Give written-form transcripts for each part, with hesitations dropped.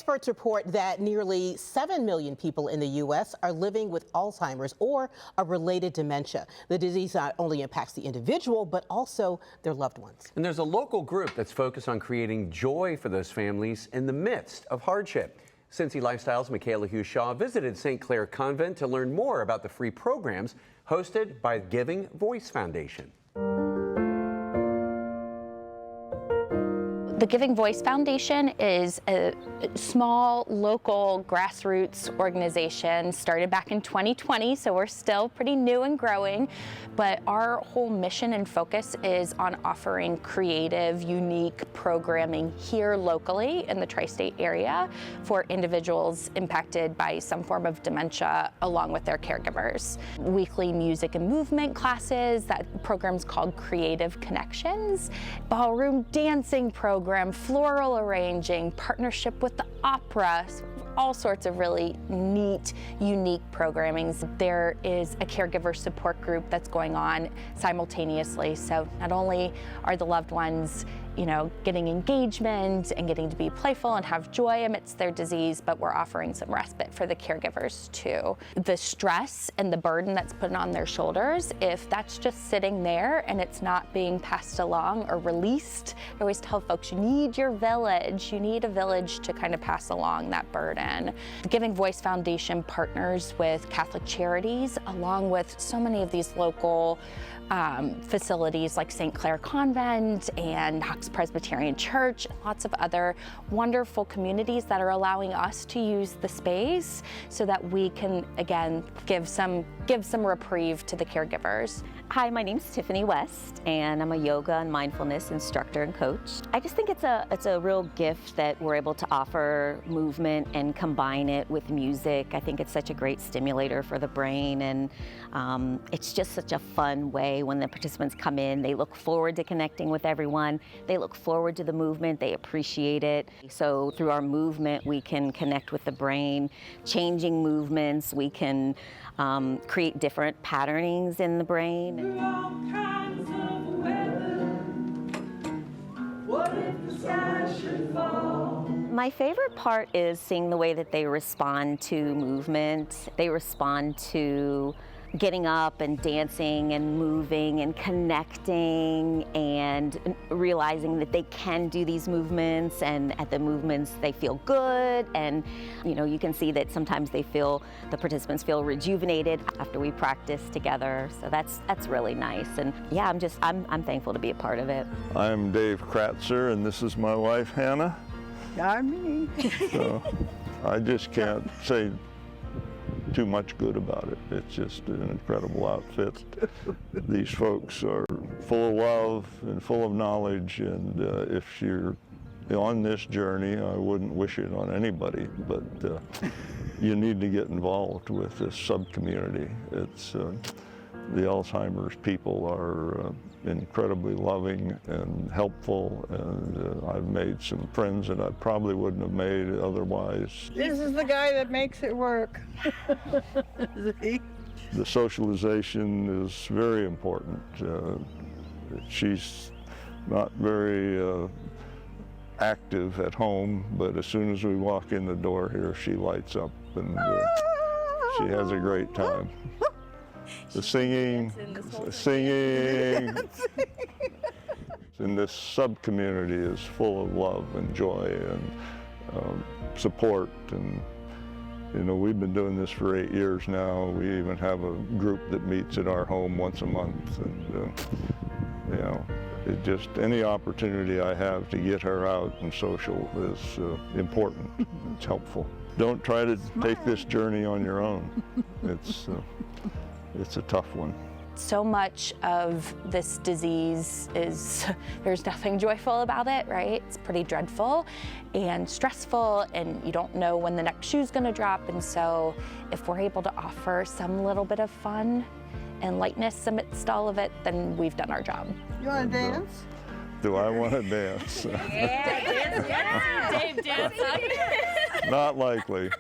Experts report that nearly 7 million people in the U.S. are living with Alzheimer's or a related dementia. The disease not only impacts the individual, but also their loved ones. And there's a local group that's focused on creating joy for those families in the midst of hardship. Cincy Lifestyle's Michaela Hughes-Shaw visited St. Clair Convent to learn more about the free programs hosted by Giving Voice Foundation. The Giving Voice Foundation is a small, local, grassroots organization started back in 2020, so we're still pretty new and growing, but our whole mission and focus is on offering creative, unique programming here locally in the tri-state area for individuals impacted by some form of dementia along with their caregivers. Weekly music and movement classes, that program's called Creative Connections, ballroom dancing program, floral arranging, partnership with the opera, all sorts of really neat, unique programmings. There is a caregiver support group that's going on simultaneously. So not only are the loved ones, getting engagement and getting to be playful and have joy amidst their disease, but we're offering some respite for the caregivers too. The stress and the burden that's put on their shoulders, if that's just sitting there and it's not being passed along or released, I always tell folks, you need your village. You need a village to kind of pass along that burden. The Giving Voice Foundation partners with Catholic Charities, along with so many of these local facilities like St. Clair Convent and Knox Presbyterian Church, lots of other wonderful communities that are allowing us to use the space so that we can, again, give some reprieve to the caregivers. Hi, my name's Tiffany West, and I'm a yoga and mindfulness instructor and coach. I just think it's a real gift that we're able to offer movement and combine it with music. I think it's such a great stimulator for the brain, and it's just such a fun way when the participants come in. They look forward to connecting with everyone. They look forward to the movement. They appreciate it. So through our movement, we can connect with the brain, changing movements. We can create different patternings in the brain. All kinds of weather. What if the sky should fall? My favorite part is seeing the way that they respond to movement. They respond to getting up and dancing and moving and connecting and realizing that they can do these movements, and at the movements they feel good, and you can see that sometimes the participants feel rejuvenated after we practice together. So that's really nice, and yeah, I'm thankful to be a part of it. I'm Dave Kratzer, and this is my wife Hannah. I'm me. So I just can't say too much good about it. It's just an incredible outfit. These folks are full of love and full of knowledge, and if you're on this journey, I wouldn't wish it on anybody, but you need to get involved with this sub-community. It's the Alzheimer's people are incredibly loving and helpful, and I've made some friends that I probably wouldn't have made otherwise. This is the guy that makes it work. The socialization is very important. She's not very active at home, but as soon as we walk in the door here, she lights up, and she has a great time. The singing, and this sub-community is full of love and joy and support, and we've been doing this for 8 years now. We even have a group that meets at our home once a month, and it just, any opportunity I have to get her out and social is important. It's helpful. Don't try to take this journey on your own. It's a tough one. So much of this disease there's nothing joyful about it, right? It's pretty dreadful and stressful, and you don't know when the next shoe's gonna drop. And so if we're able to offer some little bit of fun and lightness amidst all of it, then we've done our job. You want to dance? Do I want to dance? Yeah, dance. Dave, dance up. Not likely.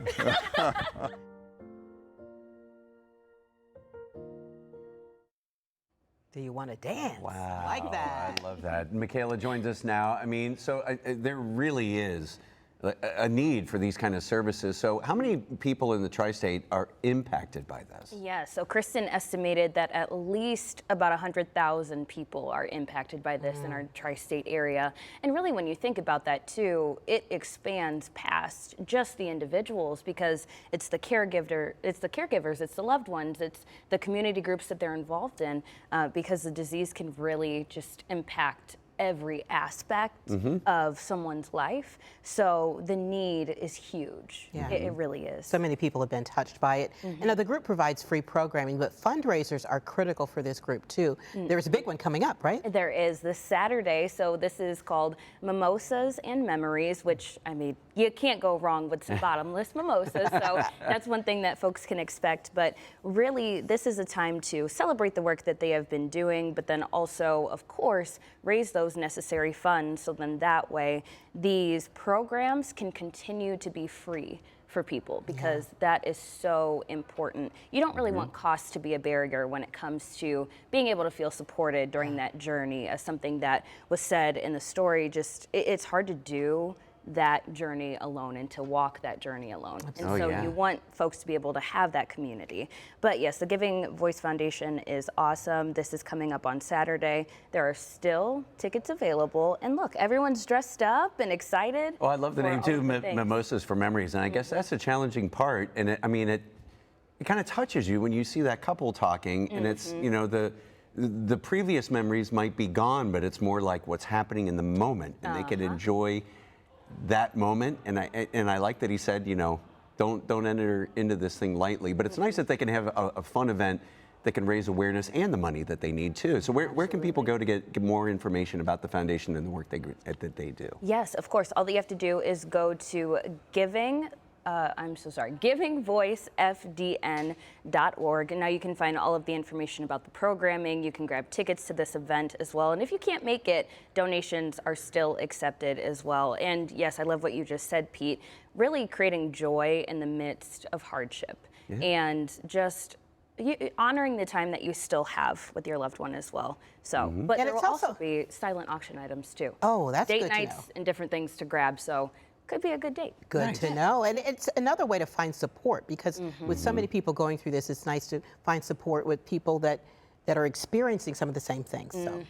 Do you want to dance? Wow. I like that. I love that. Michaela joins us now. I mean, so there really is a need for these kind of services. So how many people in the tri-state are impacted by this? Yeah, so Kristen estimated that at least about 100,000 people are impacted by this in our tri-state area. And really, when you think about that too, it expands past just the individuals, because it's the caregivers, it's the loved ones, it's the community groups that they're involved in, because the disease can really just impact every aspect of someone's life. So the need is huge. Yeah. It really is. So many people have been touched by it. And now the group provides free programming, but fundraisers are critical for this group too. There's a big one coming up, right? There is this Saturday. So this is called Mimosas and Memories, which, I mean, you can't go wrong with some bottomless mimosas. So that's one thing that folks can expect. But really, this is a time to celebrate the work that they have been doing, but then also, of course, raise those necessary funds, so then that way these programs can continue to be free for people, because that is so important. You don't really want cost to be a barrier when it comes to being able to feel supported during that journey. As something that was said in the story, just it's hard to do that journey alone and to walk that journey alone. And so you want folks to be able to have that community. But yes, the Giving Voice Foundation is awesome. This is coming up on Saturday. There are still tickets available. And look, everyone's dressed up and excited. Oh, I love the name too, Mimosas for Memories. And I guess that's the challenging part. And it kind of touches you when you see that couple talking, and it's, you know, the previous memories might be gone, but it's more like what's happening in the moment, and they can enjoy that moment. And I like that he said, you know, don't enter into this thing lightly, but it's nice that they can have a fun event that can raise awareness and the money that they need too. So where can people go to get more information about the foundation and the work that they do? Yes, of course. All that you have to do is go to givingvoicefdn.org. And now you can find all of the information about the programming. You can grab tickets to this event as well. And if you can't make it, donations are still accepted as well. And yes, I love what you just said, Pete. Really creating joy in the midst of hardship, and just honoring the time that you still have with your loved one as well. So, but And there will it's also also be silent auction items too. Oh, that's Date good to nights know. and different things to grab. So could be a good date. Good to know. And it's another way to find support, because with so many people going through this, it's nice to find support with people that are experiencing some of the same things. So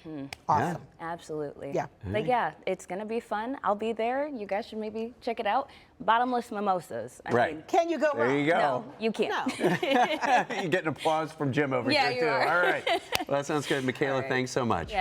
awesome. Absolutely. Yeah. But yeah, it's going to be fun. I'll be there. You guys should maybe check it out. Bottomless mimosas. I mean, Can you go There wrong? you go. no, you can't. No. You get an applause from Jim over Yeah, here you too. are. All right. Well, that sounds good. Michaela, thanks so much. Yeah.